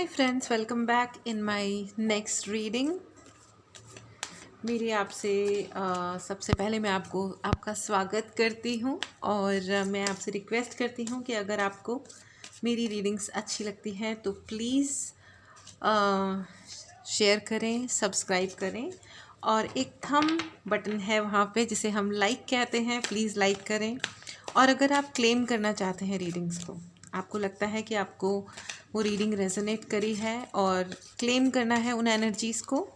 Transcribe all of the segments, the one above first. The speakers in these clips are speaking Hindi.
Hi friends, welcome back in my next reading. मेरी आपसे सबसे पहले मैं आपका स्वागत करती हूँ और मैं आपसे रिक्वेस्ट करती हूँ कि अगर आपको मेरी रीडिंग्स अच्छी लगती हैं तो प्लीज़ शेयर करें, सब्सक्राइब करें और एक थम बटन है वहाँ पे जिसे हम लाइक कहते हैं, प्लीज़ लाइक करें। और अगर आप क्लेम करना चाहते हैं रीडिंग्स को, आपको लगता है कि आपको वो रीडिंग रेजोनेट करी है और क्लेम करना है उन एनर्जीज़ को,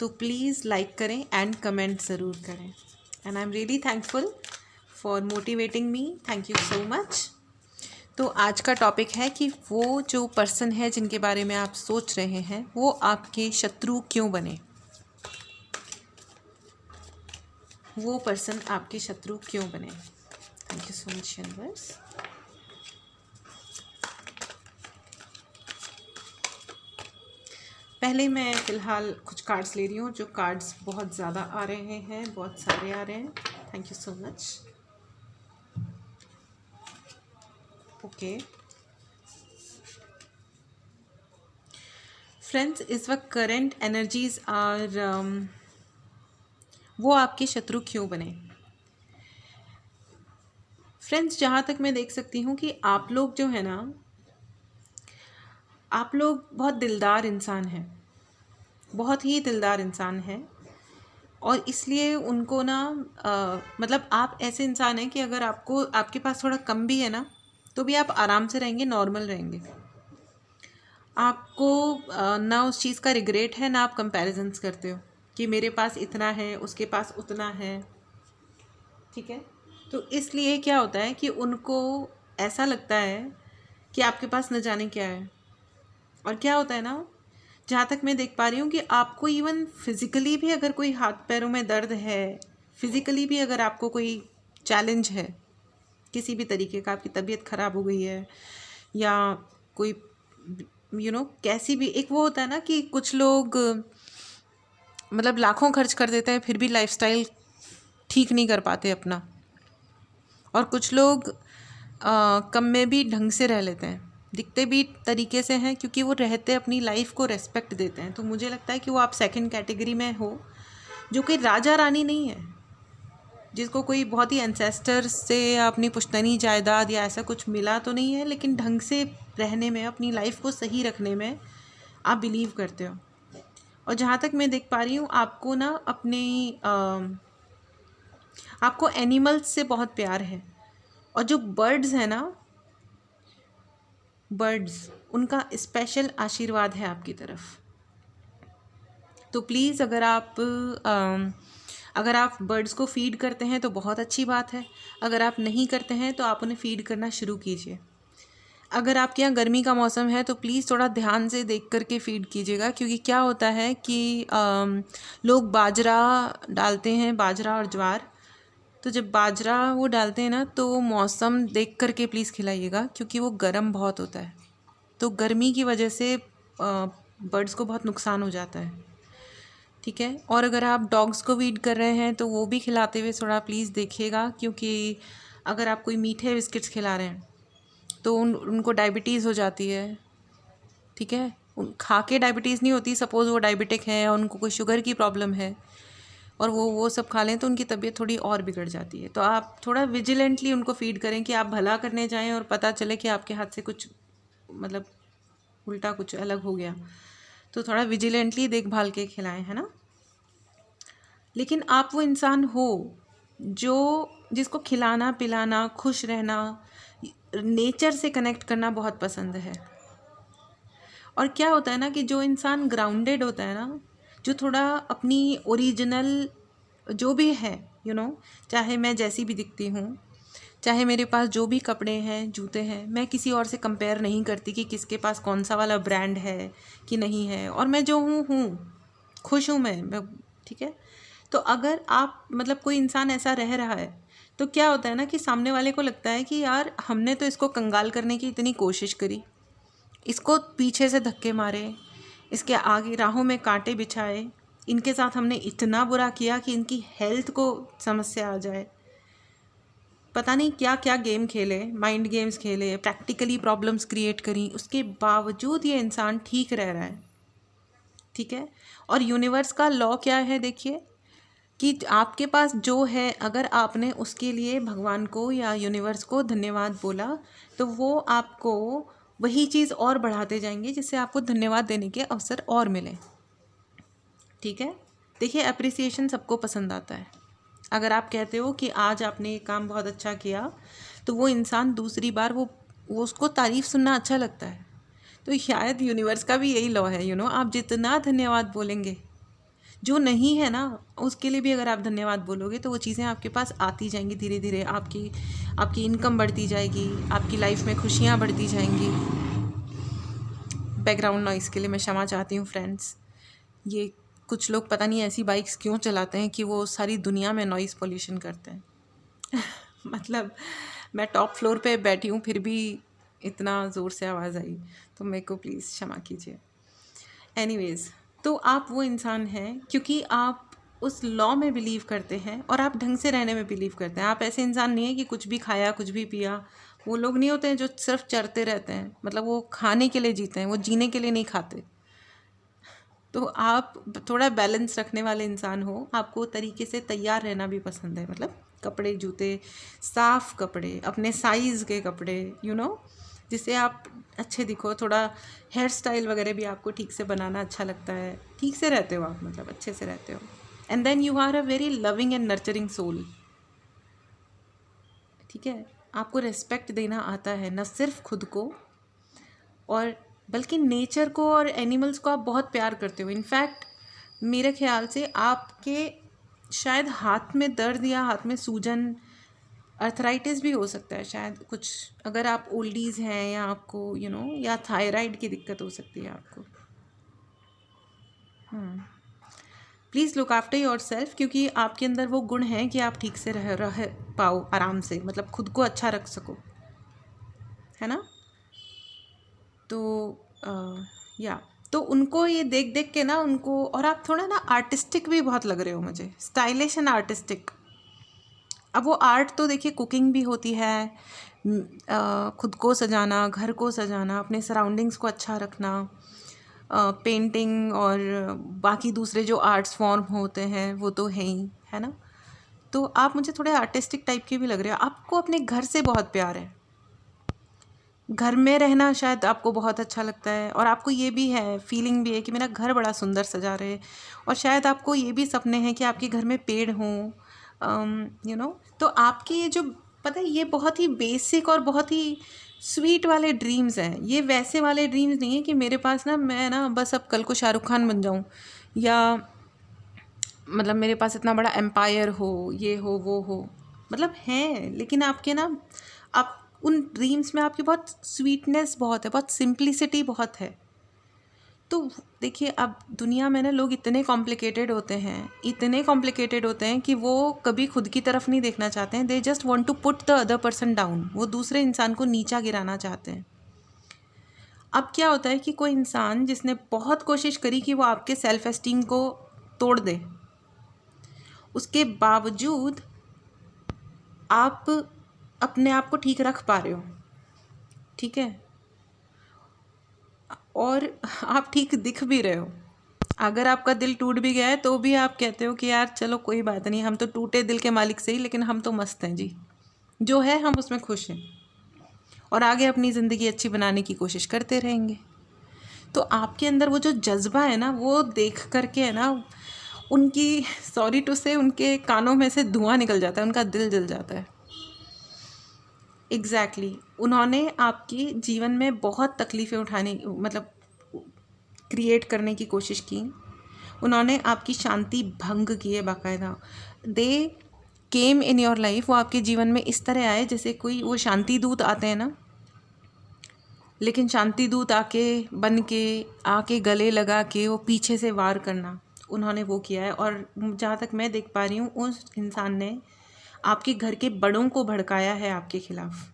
तो प्लीज़ लाइक करें एंड कमेंट ज़रूर करें। And I am really thankful for motivating me. Thank you so much. तो आज का टॉपिक है कि वो जो पर्सन है जिनके बारे में आप सोच रहे हैं वो आपके शत्रु क्यों बने। वो पर्सन आपके शत्रु क्यों बने। Thank you so much universe. पहले मैं फ़िलहाल कुछ कार्ड्स ले रही हूँ। जो कार्ड्स बहुत ज़्यादा आ रहे हैं, बहुत सारे आ रहे हैं। Thank you so much. Okay friends, इस वक्त करंट एनर्जीज़ आर वो आपके शत्रु क्यों बने। फ्रेंड्स, जहाँ तक मैं देख सकती हूँ कि आप लोग जो है ना, आप लोग बहुत दिलदार इंसान हैं, बहुत ही दिलदार इंसान हैं। और इसलिए उनको ना मतलब आप ऐसे इंसान हैं कि अगर आपके पास थोड़ा कम भी है ना, तो भी आप आराम से रहेंगे, नॉर्मल रहेंगे। आपको ना उस चीज़ का रिग्रेट है, ना आप कंपैरिजन्स करते हो कि मेरे पास इतना है, उसके पास उतना है। ठीक है, तो इसलिए क्या होता है कि उनको ऐसा लगता है कि आपके पास न जाने क्या है। और क्या होता है ना, जहाँ तक मैं देख पा रही हूँ कि आपको इवन फिज़िकली भी अगर कोई हाथ पैरों में दर्द है, फिज़िकली भी अगर आपको कोई चैलेंज है किसी भी तरीके का, आपकी तबीयत ख़राब हो गई है या कोई कैसी भी, एक वो होता है ना कि कुछ लोग मतलब लाखों खर्च कर देते हैं फिर भी लाइफस्टाइल ठीक नहीं कर पाते अपना, और कुछ लोग कम में भी ढंग से रह लेते हैं, दिखते भी तरीके से हैं क्योंकि वो रहते अपनी लाइफ को रेस्पेक्ट देते हैं। तो मुझे लगता है कि वो आप सेकंड कैटेगरी में हो, जो कि राजा रानी नहीं है, जिसको कोई बहुत ही एंसेस्टर से या अपनी पुश्तनी जायदाद या ऐसा कुछ मिला तो नहीं है, लेकिन ढंग से रहने में, अपनी लाइफ को सही रखने में आप बिलीव करते हो। और जहाँ तक मैं देख पा रही हूँ, आपको ना आपको एनिमल्स से बहुत प्यार है। और जो बर्ड्स हैं ना, बर्ड्स, उनका स्पेशल आशीर्वाद है आपकी तरफ। तो प्लीज़ अगर आप बर्ड्स को फ़ीड करते हैं तो बहुत अच्छी बात है। अगर आप नहीं करते हैं तो आप उन्हें फ़ीड करना शुरू कीजिए। अगर आपके यहाँ गर्मी का मौसम है तो प्लीज़ थोड़ा ध्यान से देख कर के फ़ीड कीजिएगा, क्योंकि क्या होता है कि लोग बाजरा डालते हैं, बाजरा और ज्वार। तो जब बाजरा वो डालते हैं ना, तो मौसम देख कर के प्लीज़ खिलाइएगा, क्योंकि वो गर्म बहुत होता है। तो गर्मी की वजह से बर्ड्स को बहुत नुकसान हो जाता है। ठीक है, और अगर आप डॉग्स को फीड कर रहे हैं तो वो भी खिलाते हुए थोड़ा प्लीज़ देखिएगा, क्योंकि अगर आप कोई मीठे बिस्किट्स खिला रहे हैं तो उनको डायबिटीज़ हो जाती है। ठीक है, खा के डायबिटीज़ नहीं होती, सपोज़ वो डायबिटिक है और उनको कोई शुगर की प्रॉब्लम है और वो सब खा लें तो उनकी तबीयत थोड़ी और बिगड़ जाती है। तो आप थोड़ा विजिलेंटली उनको फ़ीड करें कि आप भला करने जाएं और पता चले कि आपके हाथ से कुछ मतलब उल्टा कुछ अलग हो गया, तो थोड़ा विजिलेंटली देखभाल के खिलाएं, है ना। लेकिन आप वो इंसान हो जिसको खिलाना पिलाना, खुश रहना, नेचर से कनेक्ट करना बहुत पसंद है। और क्या होता है ना कि जो इंसान ग्राउंडेड होता है ना, जो थोड़ा अपनी ओरिजिनल जो भी है, चाहे मैं जैसी भी दिखती हूँ, चाहे मेरे पास जो भी कपड़े हैं, जूते हैं, मैं किसी और से कंपेयर नहीं करती कि किसके पास कौन सा वाला ब्रांड है कि नहीं है। और मैं जो हूँ खुश हूँ मैं। ठीक है, तो अगर आप मतलब कोई इंसान ऐसा रह रहा है तो क्या होता है ना कि सामने वाले को लगता है कि यार हमने तो इसको कंगाल करने की इतनी कोशिश करी, इसको पीछे से धक्के मारे, इसके आगे राहों में कांटे बिछाए, इनके साथ हमने इतना बुरा किया कि इनकी हेल्थ को समस्या आ जाए, पता नहीं क्या क्या गेम खेले, माइंड गेम्स खेले, प्रैक्टिकली प्रॉब्लम्स क्रिएट करी, उसके बावजूद ये इंसान ठीक रह रहा है। ठीक है। और यूनिवर्स का लॉ क्या है, देखिए कि आपके पास जो है, अगर आपने उसके लिए भगवान को या यूनिवर्स को धन्यवाद बोला तो वो आपको वही चीज़ और बढ़ाते जाएंगे जिससे आपको धन्यवाद देने के अवसर और मिले। ठीक है। देखिए अप्रिसिएशन सबको पसंद आता है। अगर आप कहते हो कि आज आपने ये काम बहुत अच्छा किया तो वो इंसान दूसरी बार वो उसको तारीफ़ सुनना अच्छा लगता है। तो शायद यूनिवर्स का भी यही लॉ है, आप जितना धन्यवाद बोलेंगे, जो नहीं है ना उसके लिए भी अगर आप धन्यवाद बोलोगे तो वो चीज़ें आपके पास आती जाएंगी धीरे धीरे। आपकी इनकम बढ़ती जाएगी, आपकी लाइफ में खुशियाँ बढ़ती जाएंगी। बैकग्राउंड नॉइज़ के लिए मैं क्षमा चाहती हूँ फ्रेंड्स। ये कुछ लोग पता नहीं ऐसी बाइक्स क्यों चलाते हैं कि वो सारी दुनिया में नॉइज़ पोल्यूशन करते हैं। मतलब मैं टॉप फ्लोर पे बैठी हूँ फिर भी इतना ज़ोर से आवाज़ आई, तो मेरे को प्लीज़ क्षमा कीजिए। एनीवेज़, तो आप वो इंसान हैं क्योंकि आप उस लॉ में बिलीव करते हैं और आप ढंग से रहने में बिलीव करते हैं। आप ऐसे इंसान नहीं है कि कुछ भी खाया कुछ भी पिया। वो लोग नहीं होते हैं जो सिर्फ चरते रहते हैं, मतलब वो खाने के लिए जीते हैं, वो जीने के लिए नहीं खाते। तो आप थोड़ा बैलेंस रखने वाले इंसान हो, आपको तरीके से तैयार रहना भी पसंद है, मतलब कपड़े जूते साफ़ कपड़े, अपने साइज़ के कपड़े, जिससे आप अच्छे दिखो। थोड़ा हेयर स्टाइल वगैरह भी आपको ठीक से बनाना अच्छा लगता है। ठीक से रहते हो आप, मतलब अच्छे से रहते हो। And then you are a very loving and nurturing soul. ठीक है। आपको रेस्पेक्ट देना आता है, न सिर्फ खुद को और बल्कि नेचर को और एनिमल्स को आप बहुत प्यार करते हो। इनफैक्ट मेरे ख्याल से आपके शायद हाथ में दर्द या हाथ में सूजन, अर्थराइटिस भी हो सकता है शायद कुछ, अगर आप ओल्डीज़ हैं या आपको या थायराइड की दिक्कत हो सकती है आपको। Please look after your self, क्योंकि आपके अंदर वो गुण हैं कि आप ठीक से रह पाओ आराम से, मतलब खुद को अच्छा रख सको, है ना। तो तो उनको ये देख देख के ना उनको, और आप थोड़ा ना आर्टिस्टिक भी बहुत लग रहे हो मुझे, स्टाइलिश एंड आर्टिस्टिक। अब वो आर्ट तो देखिए कुकिंग भी होती है, खुद को सजाना, घर को सजाना, अपने सराउंडिंग्स को अच्छा रखना, पेंटिंग और बाकी दूसरे जो आर्ट्स फॉर्म होते हैं वो तो है ही, है ना। तो आप मुझे थोड़े आर्टिस्टिक टाइप के भी लग रहे हो। आपको अपने घर से बहुत प्यार है, घर में रहना शायद आपको बहुत अच्छा लगता है, और आपको ये भी है, फीलिंग भी है कि मेरा घर बड़ा सुंदर सजा रहे। और शायद आपको ये भी सपने हैं कि आपके घर में पेड़ हों, तो आपके ये जो पता है, ये बहुत ही बेसिक और बहुत ही स्वीट वाले ड्रीम्स हैं। ये वैसे वाले ड्रीम्स नहीं है कि मेरे पास ना, मैं ना बस अब कल को शाहरुख खान बन जाऊं, या मतलब मेरे पास इतना बड़ा एम्पायर हो, ये हो वो हो, मतलब हैं, लेकिन आपके ना, आप उन ड्रीम्स में आपकी बहुत स्वीटनेस बहुत है, बहुत सिंप्लिसिटी बहुत है। तो देखिए अब दुनिया में ना लोग इतने कॉम्प्लिकेटेड होते हैं, इतने कॉम्प्लिकेटेड होते हैं कि वो कभी खुद की तरफ नहीं देखना चाहते हैं। They just want to put the other person down, वो दूसरे इंसान को नीचा गिराना चाहते हैं। अब क्या होता है कि कोई इंसान जिसने बहुत कोशिश करी कि वो आपके सेल्फ एस्टीम को तोड़ दे, उसके बावजूद आप अपने आप को ठीक रख पा रहे हो, ठीक है, और आप ठीक दिख भी रहे हो। अगर आपका दिल टूट भी गया है तो भी आप कहते हो कि यार चलो कोई बात नहीं, हम तो टूटे दिल के मालिक से ही, लेकिन हम तो मस्त हैं जी, जो है हम उसमें खुश हैं और आगे अपनी ज़िंदगी अच्छी बनाने की कोशिश करते रहेंगे। तो आपके अंदर वो जो जज्बा है ना, वो देख करके है ना, उनकी सॉरी टू से उनके कानों में से धुआं निकल जाता है, उनका दिल जल जाता है। एग्जैक्टली उन्होंने आपकी जीवन में बहुत तकलीफ़ें उठाने, मतलब क्रिएट करने की कोशिश की। उन्होंने आपकी शांति भंग की है बाकायदा। दे केम इन योर लाइफ, वो आपके जीवन में इस तरह आए जैसे कोई वो शांति दूत आते हैं ना, लेकिन शांति दूत आके गले लगा के वो पीछे से वार करना, उन्होंने वो किया है। और जहाँ तक मैं देख पा रही हूँ, उस इंसान ने आपके घर के बड़ों को भड़काया है आपके खिलाफ।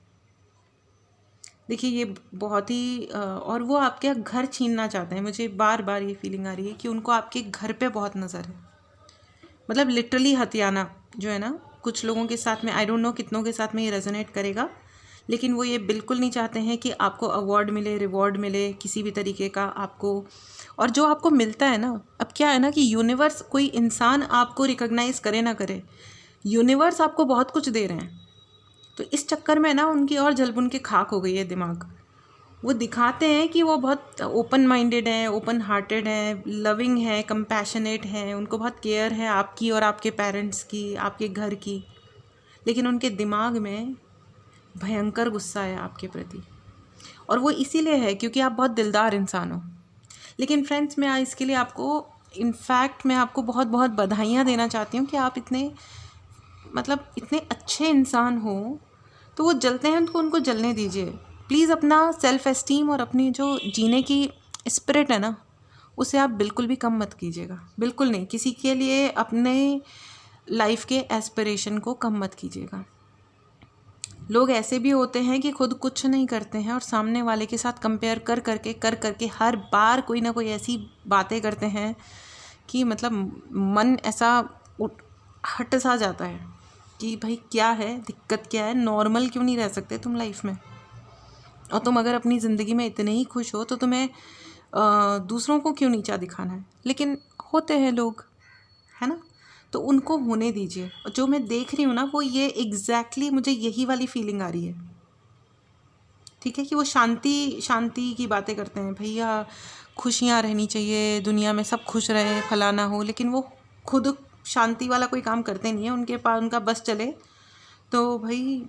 देखिए ये बहुत ही और वो आपके घर छीनना चाहते हैं। मुझे बार बार ये फीलिंग आ रही है कि उनको आपके घर पे बहुत नज़र है, मतलब लिटरली हथियाना जो है ना, कुछ लोगों के साथ में, आई डोंट नो कितनों के साथ में ये रेजोनेट करेगा, लेकिन वो ये बिल्कुल नहीं चाहते हैं कि आपको अवार्ड मिले, रिवॉर्ड मिले किसी भी तरीके का आपको। और जो आपको मिलता है ना, अब क्या है ना कि यूनिवर्स, कोई इंसान आपको रिकॉग्नाइज करे ना करे, यूनिवर्स आपको बहुत कुछ दे रहे हैं। तो इस चक्कर में ना उनकी और जलबुन के खाक हो गई है दिमाग। वो दिखाते हैं कि वो बहुत ओपन माइंडेड हैं, ओपन हार्टेड हैं, लविंग है, कंपैशनेट हैं, उनको बहुत केयर है आपकी और आपके पेरेंट्स की, आपके घर की, लेकिन उनके दिमाग में भयंकर गुस्सा है आपके प्रति। और वो इसीलिए है क्योंकि आप बहुत दिलदार इंसान हो। लेकिन फ्रेंड्स, मैं इसके लिए आपको, इनफैक्ट मैं आपको बहुत बहुत बधाइयाँ देना चाहती हूँ कि आप इतने, मतलब इतने अच्छे इंसान हो। तो वो जलते हैं तो उनको जलने दीजिए प्लीज़। अपना सेल्फ़ एस्टीम और अपनी जो जीने की स्पिरिट है ना, उसे आप बिल्कुल भी कम मत कीजिएगा, बिल्कुल नहीं। किसी के लिए अपने लाइफ के एस्पिरेशन को कम मत कीजिएगा। लोग ऐसे भी होते हैं कि खुद कुछ नहीं करते हैं और सामने वाले के साथ कंपेयर कर करके हर बार कोई ना कोई ऐसी बातें करते हैं कि मतलब मन ऐसा हट सा जाता है कि भाई क्या है, दिक्कत क्या है, नॉर्मल क्यों नहीं रह सकते तुम लाइफ में? और तुम अगर अपनी ज़िंदगी में इतने ही खुश हो तो तुम्हें दूसरों को क्यों नीचा दिखाना है? लेकिन होते हैं लोग, है ना, तो उनको होने दीजिए। और जो मैं देख रही हूँ ना, वो ये एग्जैक्टली मुझे यही वाली फीलिंग आ रही है, ठीक है, कि वो शांति की बातें करते हैं। भैया खुशियाँ रहनी चाहिए दुनिया में, सब खुश रहे, फलाना हो, लेकिन वो खुद शांति वाला कोई काम करते नहीं है। उनके पास उनका बस चले तो भाई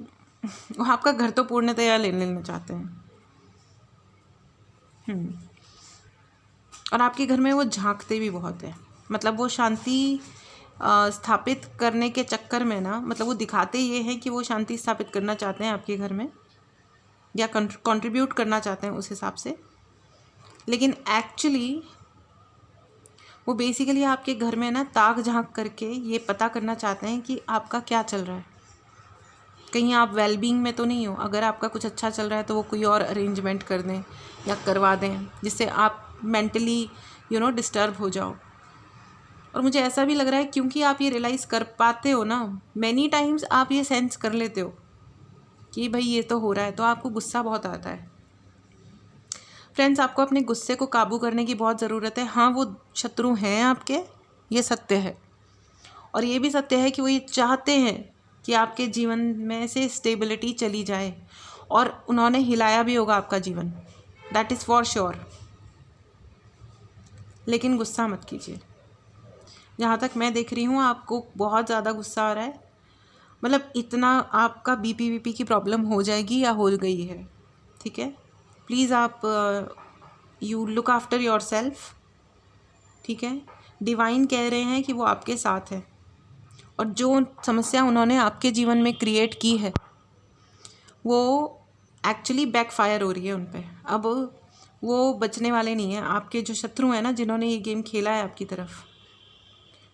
वो आपका घर तो पूर्णतया ले लेना चाहते हैं। और आपके घर में वो झांकते भी बहुत है, मतलब वो शांति स्थापित करने के चक्कर में ना, मतलब वो दिखाते ये हैं कि वो शांति स्थापित करना चाहते हैं आपके घर में या कंट्रीब्यूट करना चाहते हैं उस हिसाब से, लेकिन एक्चुअली वो बेसिकली आपके घर में ना ताक झांक करके ये पता करना चाहते हैं कि आपका क्या चल रहा है, कहीं आप वेलबींग में तो नहीं हो। अगर आपका कुछ अच्छा चल रहा है तो वो कोई और अरेंजमेंट कर दें या करवा दें जिससे आप मेंटली डिस्टर्ब हो जाओ। और मुझे ऐसा भी लग रहा है क्योंकि आप ये रियलाइज़ कर पाते हो ना, मैनी टाइम्स आप ये सेंस कर लेते हो कि भाई ये तो हो रहा है, तो आपको गुस्सा बहुत आता है। फ्रेंड्स, आपको अपने गुस्से को काबू करने की बहुत ज़रूरत है। हाँ, वो शत्रु हैं आपके, ये सत्य है। और ये भी सत्य है कि वो ये चाहते हैं कि आपके जीवन में से स्टेबिलिटी चली जाए, और उन्होंने हिलाया भी होगा आपका जीवन, दैट इज़ फॉर श्योर। लेकिन गुस्सा मत कीजिए। जहाँ तक मैं देख रही हूँ आपको बहुत ज़्यादा गुस्सा आ रहा है, मतलब इतना आपका बीपी की प्रॉब्लम हो जाएगी या हो गई है, ठीक है। प्लीज़ आप you look after your self, ठीक है। डिवाइन कह रहे हैं कि वो आपके साथ है, और जो समस्या उन्होंने आपके जीवन में क्रिएट की है वो एक्चुअली बैकफायर हो रही है उन पे। अब वो बचने वाले नहीं हैं, आपके जो शत्रु हैं ना, जिन्होंने ये गेम खेला है आपकी तरफ।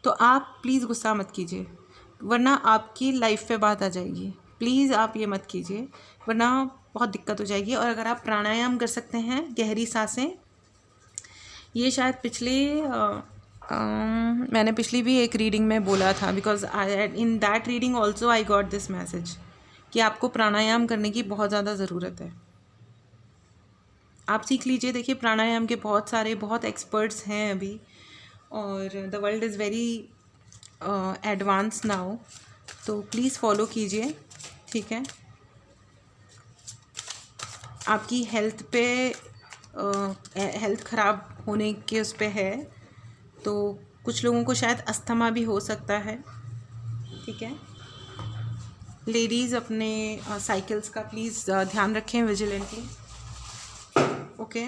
तो आप प्लीज़ गुस्सा मत कीजिए, वरना आपकी लाइफ पे बात आ जाएगी। प्लीज़ आप ये मत कीजिए, वरना बहुत दिक्कत हो जाएगी। और अगर आप प्राणायाम कर सकते हैं, गहरी सांसें, ये शायद मैंने पिछली भी एक रीडिंग में बोला था, because in that reading also I got this message कि आपको प्राणायाम करने की बहुत ज़्यादा ज़रूरत है। आप सीख लीजिए। देखिए, प्राणायाम के बहुत एक्सपर्ट्स हैं अभी, और the world is very advance now, तो प्लीज़ फॉलो कीजिए, ठीक है। आपकी हेल्थ पे हेल्थ ख़राब होने के उस पे है, तो कुछ लोगों को शायद अस्थमा भी हो सकता है, ठीक है। लेडीज़ अपने साइकिल्स का प्लीज़ ध्यान रखें विजिलेंटली, ओके।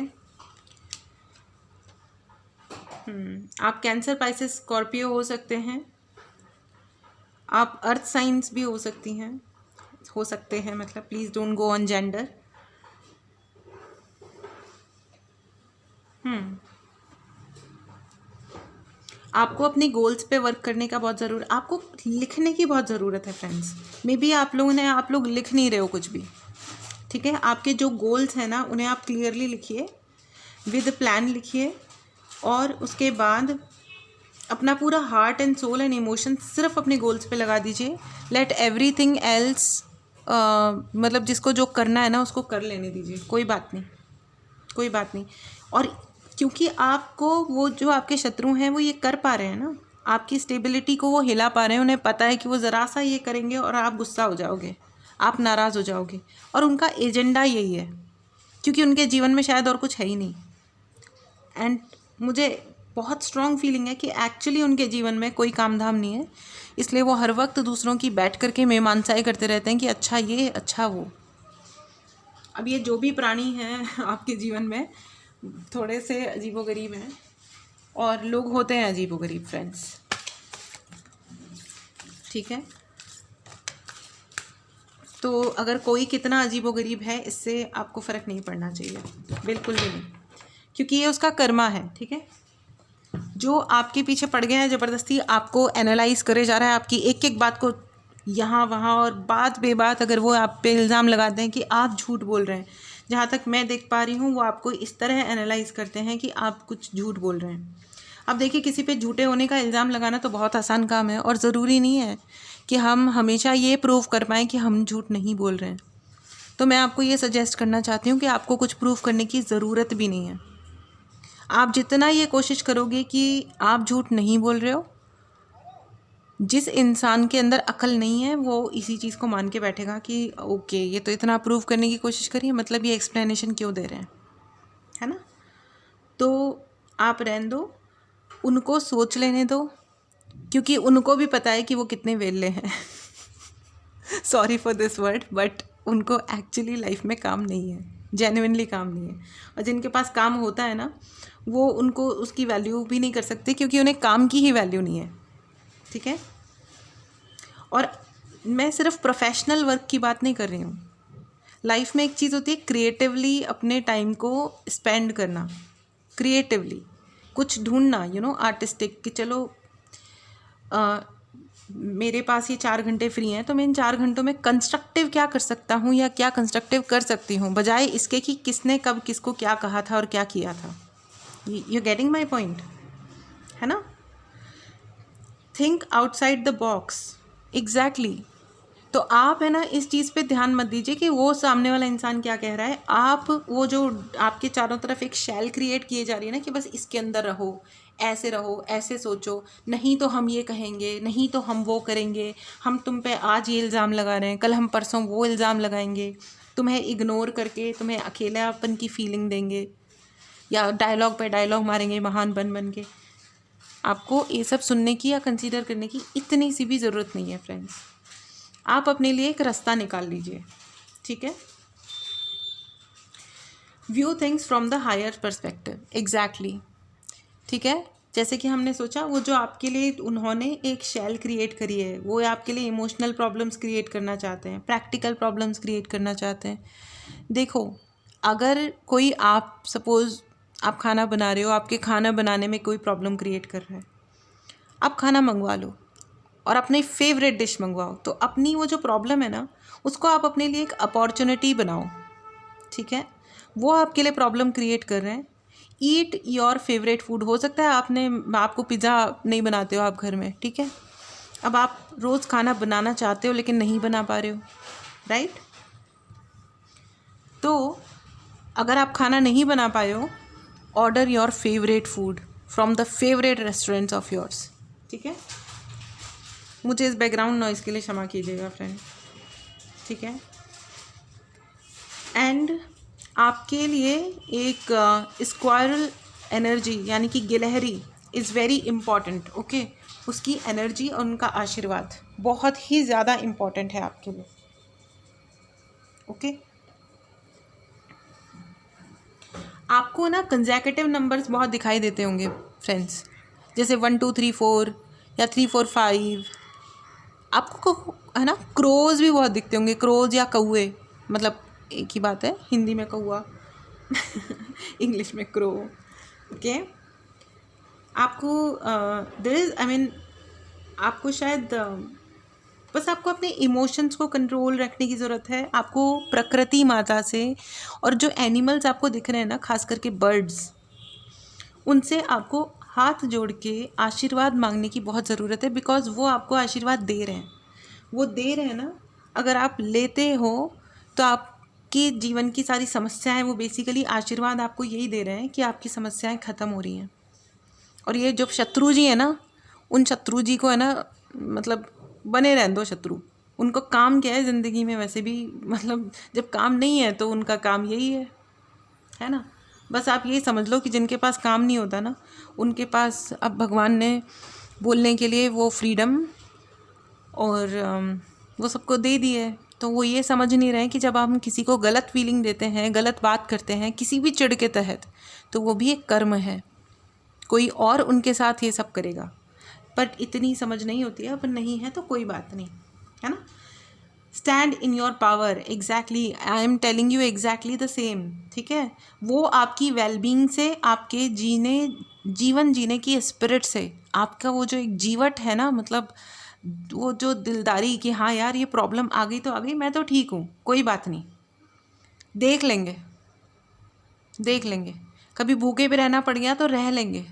आप कैंसर, पाइसेस, स्कॉर्पियो हो सकते हैं। आप अर्थ साइंस भी हो सकते हैं, मतलब please don't go on gender. आपको अपने गोल्स पे वर्क करने का बहुत आपको लिखने की बहुत ज़रूरत है फ्रेंड्स। मे बी आप लोग लिख नहीं रहे हो कुछ भी, ठीक है। आपके जो गोल्स हैं ना, उन्हें आप क्लियरली लिखिए, विद प्लान लिखिए, और उसके बाद अपना पूरा heart and soul and emotion सिर्फ अपने गोल्स पे लगा दीजिए। लेट एवरीथिंग एल्स, मतलब जिसको जो करना है ना उसको कर लेने दीजिए, कोई बात नहीं, कोई बात नहीं। और क्योंकि आपको वो जो आपके शत्रु हैं वो ये कर पा रहे हैं ना, आपकी स्टेबिलिटी को वो हिला पा रहे हैं, उन्हें पता है कि वो ज़रा सा ये करेंगे और आप गुस्सा हो जाओगे, आप नाराज़ हो जाओगे, और उनका एजेंडा यही है, क्योंकि उनके जीवन में शायद और कुछ है ही नहीं। एंड मुझे बहुत स्ट्रॉन्ग फीलिंग है कि एक्चुअली उनके जीवन में कोई काम धाम नहीं है, इसलिए वो हर वक्त दूसरों की बैठ करके मेहमानसाई करते रहते हैं कि अच्छा ये अच्छा वो। अब ये जो भी प्राणी हैं आपके जीवन में थोड़े से अजीबोगरीब हैं, और लोग होते हैं अजीबोगरीब फ्रेंड्स, ठीक है। तो अगर कोई कितना अजीबोगरीब है इससे आपको फ़र्क नहीं पड़ना चाहिए, बिल्कुल भी नहीं, क्योंकि ये उसका कर्मा है, ठीक है। जो आपके पीछे पड़ गया है ज़बरदस्ती आपको एनालाइज करे जा रहा है, आपकी एक एक बात को यहाँ वहाँ और बात बेबात अगर वो आप पे इल्ज़ाम लगाते हैं कि आप झूठ बोल रहे हैं, जहाँ तक मैं देख पा रही हूँ वो आपको इस तरह एनालाइज करते हैं कि आप कुछ झूठ बोल रहे हैं। अब देखिए, किसी पे झूठे होने का इल्ज़ाम लगाना तो बहुत आसान काम है, और ज़रूरी नहीं है कि हम हमेशा ये प्रूव कर पाएँ कि हम झूठ नहीं बोल रहे हैं। तो मैं आपको ये सजेस्ट करना चाहती हूँ कि आपको कुछ प्रूव करने की ज़रूरत भी नहीं है। आप जितना ये कोशिश करोगे कि आप झूठ नहीं बोल रहे हो, जिस इंसान के अंदर अकल नहीं है वो इसी चीज़ को मान के बैठेगा कि ओके ये तो इतना प्रूव करने की कोशिश करिए, मतलब ये एक्सप्लेनेशन क्यों दे रहे हैं, है ना। तो आप रहने दो, उनको सोच लेने दो, क्योंकि उनको भी पता है कि वो कितने वेले हैं sorry for this word, but उनको एक्चुअली लाइफ में काम नहीं है, जेन्युइनली काम नहीं है। और जिनके पास काम होता है ना वो उनको उसकी वैल्यू भी नहीं कर सकते, क्योंकि उन्हें काम की ही वैल्यू नहीं है, ठीक है। और मैं सिर्फ प्रोफेशनल वर्क की बात नहीं कर रही हूँ, लाइफ में एक चीज़ होती है क्रिएटिवली अपने टाइम को स्पेंड करना, क्रिएटिवली कुछ ढूंढना, आर्टिस्टिक, कि चलो मेरे पास ये 4 घंटे फ्री हैं तो मैं इन 4 घंटों में कंस्ट्रक्टिव क्या कर सकता हूँ या क्या कंस्ट्रक्टिव कर सकती हूँ, बजाय इसके कि किसने कब किसको क्या कहा था और क्या किया था। यू गेटिंग माई पॉइंट, है ना। Think outside the box, exactly. तो आप है ना इस चीज़ पे ध्यान मत दीजिए कि वो सामने वाला इंसान क्या कह रहा है, आप वो जो आपके चारों तरफ एक शैल क्रिएट किए जा रही है ना कि बस इसके अंदर रहो, ऐसे सोचो, नहीं तो हम ये कहेंगे, नहीं तो हम वो करेंगे, हम तुम पे आज ये इल्ज़ाम लगा रहे हैं, कल हम परसों वो इल्ज़ाम लगाएंगे, तुम्हें इग्नोर करके तुम्हें अकेलापन की फीलिंग देंगे, या डायलॉग पे डायलॉग मारेंगे महान बन बन के। आपको ये सब सुनने की या कंसीडर करने की इतनी सी भी ज़रूरत नहीं है फ्रेंड्स। आप अपने लिए एक रास्ता निकाल लीजिए, ठीक है। View things from the higher perspective, exactly, ठीक है। जैसे कि हमने सोचा वो जो आपके लिए उन्होंने एक शेल क्रिएट करी है, वो आपके लिए इमोशनल प्रॉब्लम्स क्रिएट करना चाहते हैं, प्रैक्टिकल प्रॉब्लम्स क्रिएट करना चाहते हैं। देखो, अगर कोई आप सपोज़ आप खाना बना रहे हो, आपके खाना बनाने में कोई प्रॉब्लम क्रिएट कर रहा है, आप खाना मंगवा लो और अपनी फेवरेट डिश मंगवाओ, तो अपनी वो जो प्रॉब्लम है ना उसको आप अपने लिए एक अपॉर्चुनिटी बनाओ, ठीक है। वो आपके लिए प्रॉब्लम क्रिएट कर रहे हैं। Eat your favourite food. हो सकता है आपको पिज़्ज़ा नहीं बनाते हो आप घर में, ठीक है। अब आप रोज़ खाना बनाना चाहते हो लेकिन नहीं बना पा रहे हो, राइट। तो अगर आप खाना नहीं बना पाए हो, order your favourite food from the favourite restaurants of yours, ठीक है। मुझे इस बैकग्राउंड नॉइज़ के लिए क्षमा कीजिएगा फ्रेंड, ठीक है। एंड आपके लिए एक स्क्वायरल एनर्जी यानी कि गिलहरी इज़ वेरी इम्पॉर्टेंट, ओके। उसकी एनर्जी और उनका आशीर्वाद बहुत ही ज़्यादा इम्पॉर्टेंट है आपके लिए, ओके। आपको ना कंसेक्यूटिव नंबर्स बहुत दिखाई देते होंगे फ्रेंड्स, जैसे 1 2 3 4 या 3 4 5। आपको है ना क्रोज भी बहुत दिखते होंगे, क्रोज या कौए, मतलब एक ही बात है, हिंदी में कौआ इंग्लिश में क्रो, ओके। आपको आपको शायद बस आपको अपने इमोशंस को कंट्रोल रखने की ज़रूरत है। आपको प्रकृति माता से और जो एनिमल्स आपको दिख रहे हैं ना, खास करके बर्ड्स, उनसे आपको हाथ जोड़ के आशीर्वाद मांगने की बहुत ज़रूरत है, बिकॉज़ वो आपको आशीर्वाद दे रहे हैं। वो दे रहे हैं ना, अगर आप लेते हो तो आपके जीवन की सारी समस्याएं, वो बेसिकली आशीर्वाद आपको यही दे रहे हैं कि आपकी समस्याएं ख़त्म हो रही हैं। और ये जो शत्रु जी है ना, उन शत्रु जी को है ना, मतलब बने रहने दो शत्रु। उनको काम क्या है ज़िंदगी में, वैसे भी मतलब जब काम नहीं है तो उनका काम यही है ना। बस आप यही समझ लो कि जिनके पास काम नहीं होता ना, उनके पास अब भगवान ने बोलने के लिए वो फ्रीडम और वो सबको दे दी है। तो वो ये समझ नहीं रहे हैं कि जब हम किसी को गलत फीलिंग देते हैं, गलत बात करते हैं किसी भी चिढ़ के तहत, तो वो भी एक कर्म है। कोई और उनके साथ ये सब करेगा, बट इतनी समझ नहीं होती है। अपन नहीं है तो कोई बात नहीं, है ना। Stand in your power, exactly, I am telling you exactly the same, ठीक है। वो आपकी वेलबींग से, आपके जीवन जीने की स्पिरिट से, आपका वो जो एक जीवट है ना, मतलब वो जो दिलदारी कि हाँ यार ये प्रॉब्लम आ गई तो आ गई, मैं तो ठीक हूँ, कोई बात नहीं, देख लेंगे देख लेंगे, कभी भूखे भी रहना पड़ गया तो रह लेंगे।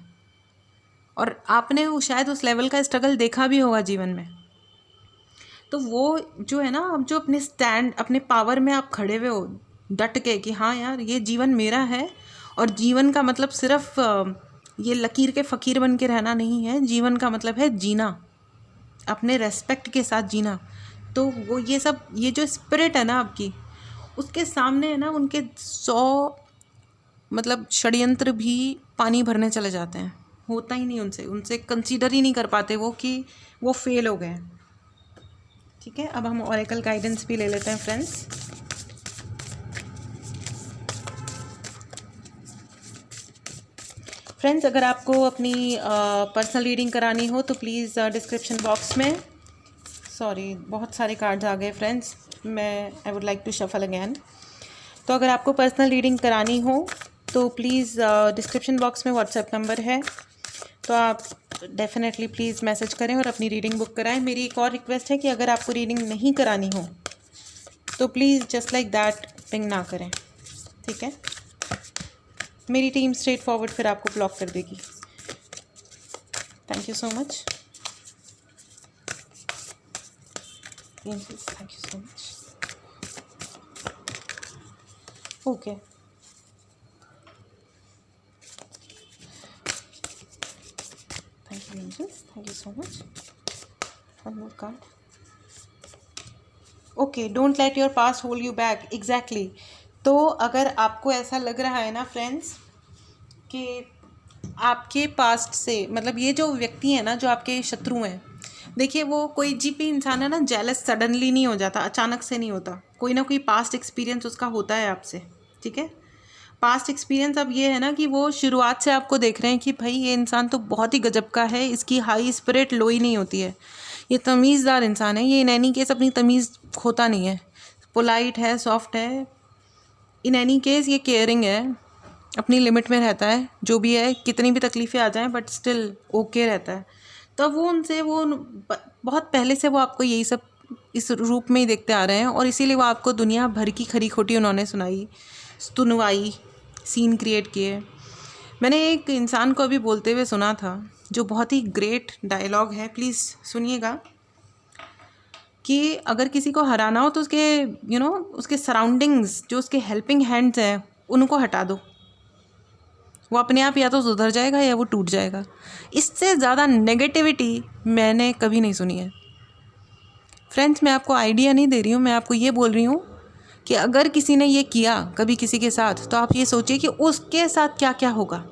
और आपने वो शायद उस लेवल का स्ट्रगल देखा भी होगा जीवन में। तो वो जो है ना, आप जो अपने स्टैंड, अपने पावर में आप खड़े हुए हो डट के कि हाँ यार ये जीवन मेरा है, और जीवन का मतलब सिर्फ ये लकीर के फ़कीर बन के रहना नहीं है। जीवन का मतलब है जीना, अपने रेस्पेक्ट के साथ जीना। तो वो ये सब, ये जो स्पिरिट है ना आपकी, उसके सामने है ना, उनके 100 मतलब षड्यंत्र भी पानी भरने चले जाते हैं। होता ही नहीं उनसे कंसीडर ही नहीं कर पाते वो कि वो फेल हो गए। ठीक है, अब हम ऑरेकल गाइडेंस भी ले लेते हैं फ्रेंड्स। फ्रेंड्स, अगर आपको अपनी पर्सनल रीडिंग करानी हो तो प्लीज़ डिस्क्रिप्शन बॉक्स में, सॉरी बहुत सारे कार्ड्स आ गए friends, I would like to shuffle again. तो अगर आपको पर्सनल रीडिंग करानी हो तो प्लीज़ डिस्क्रिप्शन बॉक्स में व्हाट्सएप नंबर है, तो आप डेफिनेटली प्लीज़ मैसेज करें और अपनी रीडिंग बुक कराएं। मेरी एक और रिक्वेस्ट है कि अगर आपको रीडिंग नहीं करानी हो तो please just like that ping ना करें, ठीक है। मेरी टीम स्ट्रेट फॉरवर्ड फिर आपको ब्लॉक कर देगी। Thank you so much, thank you so much. Okay, thank you so much. One more card. Okay, don't let your past hold you back. Exactly. तो अगर आपको ऐसा लग रहा है ना फ्रेंड्स कि आपके पास्ट से, मतलब ये जो व्यक्ति है ना, जो आपके शत्रु हैं, देखिए वो कोई जीपी इंसान है ना, जेलस सडनली नहीं हो जाता, अचानक से नहीं होता, कोई ना कोई पास्ट एक्सपीरियंस उसका होता है आपसे, ठीक है। पास्ट एक्सपीरियंस अब ये है ना कि वो शुरुआत से आपको देख रहे हैं कि भाई ये इंसान तो बहुत ही गजब का है, इसकी हाई स्पिरिट लो ही नहीं होती है, ये तमीज़दार इंसान है, ये इन एनी केस अपनी तमीज़ खोता नहीं है, पोलाइट है, सॉफ्ट है, इन एनी केस ये केयरिंग है, अपनी लिमिट में रहता है, जो भी है कितनी भी तकलीफ़ें आ जाएं बट स्टिल ओके रहता है। तो वो उनसे वो बहुत पहले से वो आपको यही सब इस रूप में ही देखते आ रहे हैं, और इसीलिए वो आपको दुनिया भर की खरी खोटी उन्होंने सुनवाई, सीन क्रिएट किए। मैंने एक इंसान को अभी बोलते हुए सुना था, जो बहुत ही ग्रेट डायलॉग है, प्लीज़ सुनिएगा, कि अगर किसी को हराना हो तो उसके उसके सराउंडिंग्स, जो उसके हेल्पिंग हैंड्स हैं, उनको हटा दो, वो अपने आप या तो सुधर जाएगा या वो टूट जाएगा। इससे ज़्यादा नेगेटिविटी मैंने कभी नहीं सुनी है फ्रेंड्स। मैं आपको आइडिया नहीं दे रही हूँ, मैं आपको ये बोल रही हूँ कि अगर किसी ने ये किया कभी किसी के साथ, तो आप ये सोचिए कि उसके साथ क्या क्या होगा।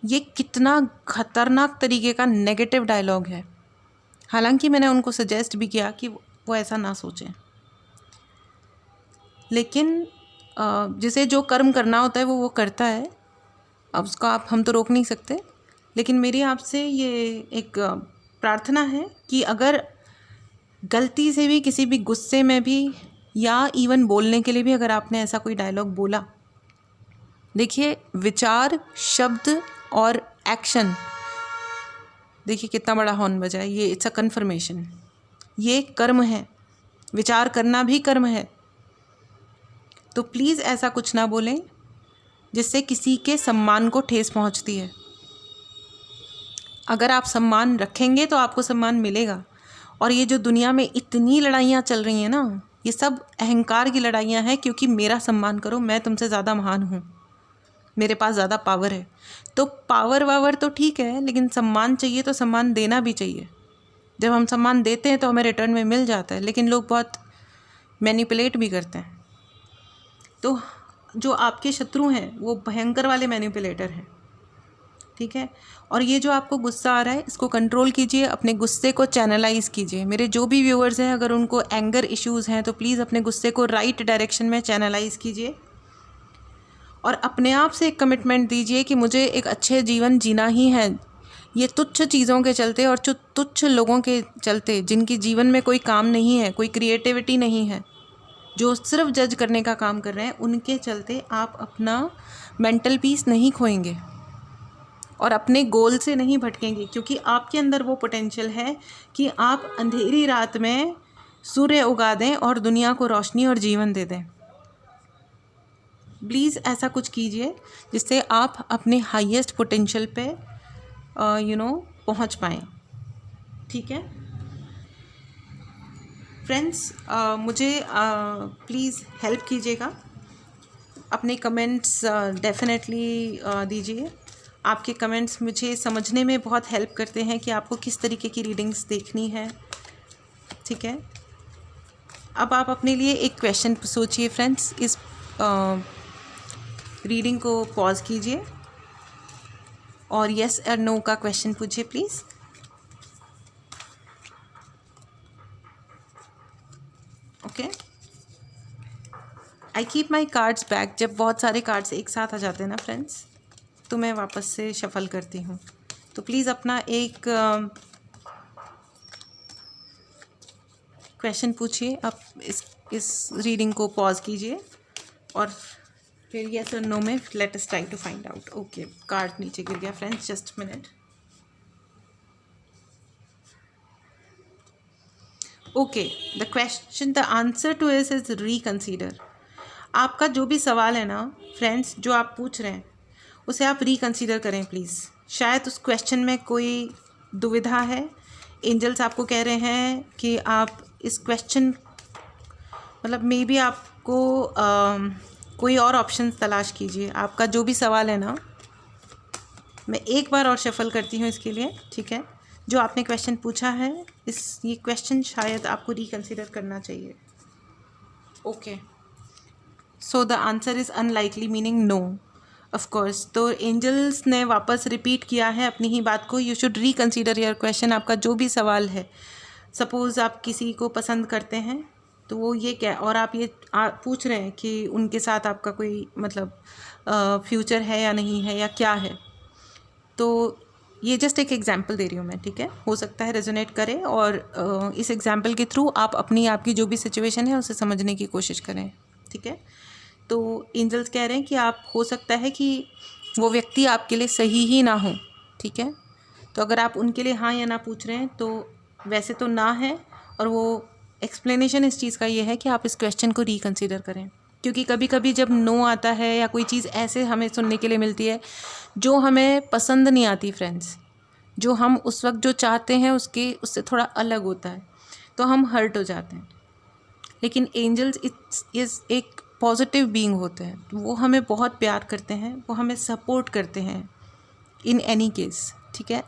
ये कितना खतरनाक तरीके का नेगेटिव डायलॉग है। हालांकि मैंने उनको सजेस्ट भी किया कि वो ऐसा ना सोचें, लेकिन जिसे जो कर्म करना होता है वो करता है, अब उसका हम तो रोक नहीं सकते। लेकिन मेरी आपसे ये एक प्रार्थना है कि अगर गलती से भी, किसी भी गुस्से में भी, या इवन बोलने के लिए भी अगर आपने ऐसा कोई डायलॉग बोला, देखिए विचार, शब्द और एक्शन, देखिए कितना बड़ा हॉर्न बजा है, ये इट्स अ कन्फर्मेशन, ये कर्म है, विचार करना भी कर्म है। तो प्लीज़ ऐसा कुछ ना बोलें, जिससे किसी के सम्मान को ठेस पहुंचती है। अगर आप सम्मान रखेंगे तो आपको सम्मान मिलेगा। और ये जो दुनिया में इतनी लड़ाइयाँ चल रही हैं ना, ये सब अहंकार की लड़ाइयाँ हैं, क्योंकि मेरा सम्मान करो, मैं तुमसे ज़्यादा महान हूँ, मेरे पास ज़्यादा पावर है। तो पावर वावर तो ठीक है, लेकिन सम्मान चाहिए तो सम्मान देना भी चाहिए। जब हम सम्मान देते हैं तो हमें रिटर्न में मिल जाता है, लेकिन लोग बहुत मैनिपुलेट भी करते हैं। तो जो आपके शत्रु हैं वो भयंकर वाले मैनिपुलेटर हैं, ठीक है। और ये जो आपको गुस्सा आ रहा है, इसको कंट्रोल कीजिए, अपने गुस्से को चैनलाइज कीजिए। मेरे जो भी व्यूअर्स हैं, अगर उनको एंगर इश्यूज़ हैं तो प्लीज़ अपने गुस्से को राइट डायरेक्शन में चैनलाइज कीजिए और अपने आप से एक कमिटमेंट दीजिए कि मुझे एक अच्छे जीवन जीना ही है। ये तुच्छ चीज़ों के चलते और तुच्छ लोगों के चलते, जिनकी जीवन में कोई काम नहीं है, कोई क्रिएटिविटी नहीं है, जो सिर्फ जज करने का काम कर रहे हैं, उनके चलते आप अपना मेंटल पीस नहीं खोएंगे और अपने गोल से नहीं भटकेंगे, क्योंकि आपके अंदर वो पोटेंशियल है कि आप अंधेरी रात में सूर्य उगा दें और दुनिया को रोशनी और जीवन दे दें। प्लीज़ ऐसा कुछ कीजिए जिससे आप अपने हाईएस्ट पोटेंशियल पे पहुंच पाएँ, ठीक है फ्रेंड्स। मुझे प्लीज़ हेल्प कीजिएगा, अपने कमेंट्स डेफिनेटली दीजिए। आपके कमेंट्स मुझे समझने में बहुत हेल्प करते हैं कि आपको किस तरीके की रीडिंग्स देखनी है, ठीक है। अब आप अपने लिए एक क्वेश्चन सोचिए फ्रेंड्स, इस रीडिंग को पॉज कीजिए और येस और नो का क्वेश्चन पूछिए please. Okay, I keep my cards back. जब बहुत सारे कार्ड्स एक साथ आ जाते हैं ना फ्रेंड्स, तो मैं वापस से शफल करती हूँ। तो प्लीज़ अपना एक क्वेश्चन पूछिए। आप इस रीडिंग को पॉज कीजिए और फिर येस और नो में let us try to find out. Okay, card नीचे गिर गया friends, just minute. Okay, the question, the answer to this is reconsider. आपका जो भी सवाल है ना फ्रेंड्स, जो आप पूछ रहे हैं, उसे आप रिकंसीडर करें प्लीज़। शायद उस क्वेश्चन में कोई दुविधा है। एंजल्स आपको कह रहे हैं कि आप इस क्वेश्चन मे बी आपको कोई और ऑप्शन तलाश कीजिए। आपका जो भी सवाल है ना, मैं एक बार और शफल करती हूँ इसके लिए, ठीक है। जो आपने क्वेश्चन पूछा है, ये क्वेश्चन शायद आपको रिकंसीडर करना चाहिए। Okay, so the answer is unlikely, meaning no, of course. तो एंजल्स ने वापस रिपीट किया है अपनी ही बात को। You should reconsider your question. आपका जो भी सवाल है, सपोज़ आप किसी को पसंद करते हैं तो वो ये क्या, और आप ये पूछ रहे हैं कि उनके साथ आपका कोई फ्यूचर है या नहीं है या क्या है। तो ये जस्ट एक एग्जांपल दे रही हूँ मैं, ठीक है। हो सकता है रेजोनेट करे और इस एग्जांपल के थ्रू आप आपकी जो भी सिचुएशन है उसे समझने की कोशिश करें, ठीक है। तो एंजल्स कह रहे हैं कि आप, हो सकता है कि वो व्यक्ति आपके लिए सही ही ना हो, ठीक है। तो अगर आप उनके लिए हाँ या ना पूछ रहे हैं तो वैसे तो ना है, और वो एक्सप्लेनेशन इस चीज़ का ये है कि आप इस क्वेश्चन को रिकंसीडर करें, क्योंकि कभी कभी जब नो आता है या कोई चीज़ ऐसे हमें सुनने के लिए मिलती है जो हमें पसंद नहीं आती फ्रेंड्स, जो हम उस वक्त जो चाहते हैं उससे थोड़ा अलग होता है, तो हम हर्ट हो जाते हैं। लेकिन एंजल्स इस एक पॉजिटिव बीइंग होते हैं, वो हमें बहुत प्यार करते हैं, वो हमें सपोर्ट करते हैं इन एनी केस, ठीक है।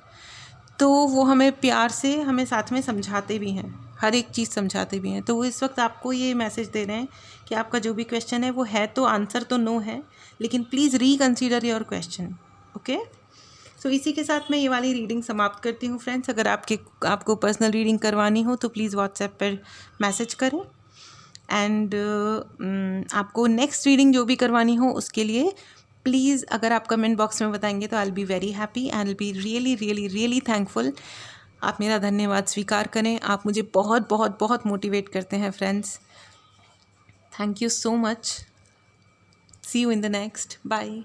तो वो हमें प्यार से, हमें साथ में समझाते भी हैं, हर एक चीज़ समझाते भी हैं। तो वो इस वक्त आपको ये मैसेज दे रहे हैं कि आपका जो भी क्वेश्चन है वो है, तो आंसर तो नो है, लेकिन please reconsider your question. Okay, so इसी के साथ मैं ये वाली रीडिंग समाप्त करती हूँ फ्रेंड्स। अगर आपको पर्सनल रीडिंग करवानी हो तो प्लीज़ व्हाट्सएप पर मैसेज करें। एंड आपको नेक्स्ट रीडिंग जो भी करवानी हो उसके लिए प्लीज़ अगर आप कमेंट बॉक्स में बताएंगे तो I will be very happy and will be really really really thankful. आप मेरा धन्यवाद स्वीकार करें। आप मुझे बहुत बहुत बहुत मोटिवेट करते हैं friends. Thank you so much. See you in the next. Bye.